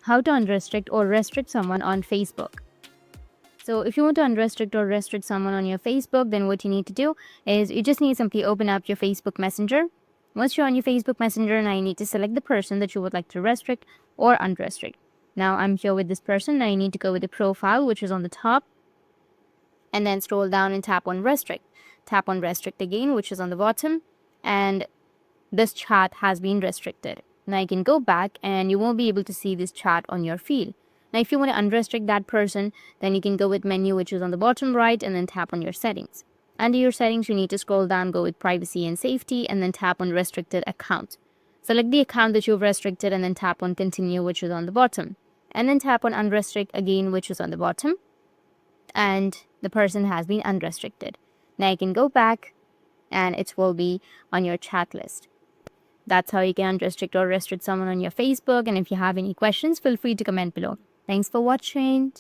how to unrestrict or restrict someone on Facebook. So if you want to unrestrict or restrict someone on your Facebook, then what you need to do is you just need to simply open up your Facebook Messenger. Once you're on your Facebook Messenger, now you need to select the person that you would like to restrict or unrestrict. Now I'm here with this person. Now you need to go with the profile, which is on the top, and then scroll down and tap on restrict. Tap on restrict again, which is on the bottom, and this chat has been restricted. Now you can go back and you won't be able to see this chat on your feed. Now if you want to unrestrict that person, then you can go with menu, which is on the bottom right, and then tap on your settings. Under your settings, you need to scroll down, go with privacy and safety, and then tap on restricted account. Select the account that you've restricted and then tap on continue, which is on the bottom. And then tap on unrestrict again, which is on the bottom. And the person has been unrestricted. Now you can go back and it will be on your chat list. That's how you can unrestrict or restrict someone on your Facebook. And if you have any questions, feel free to comment below. Thanks for watching.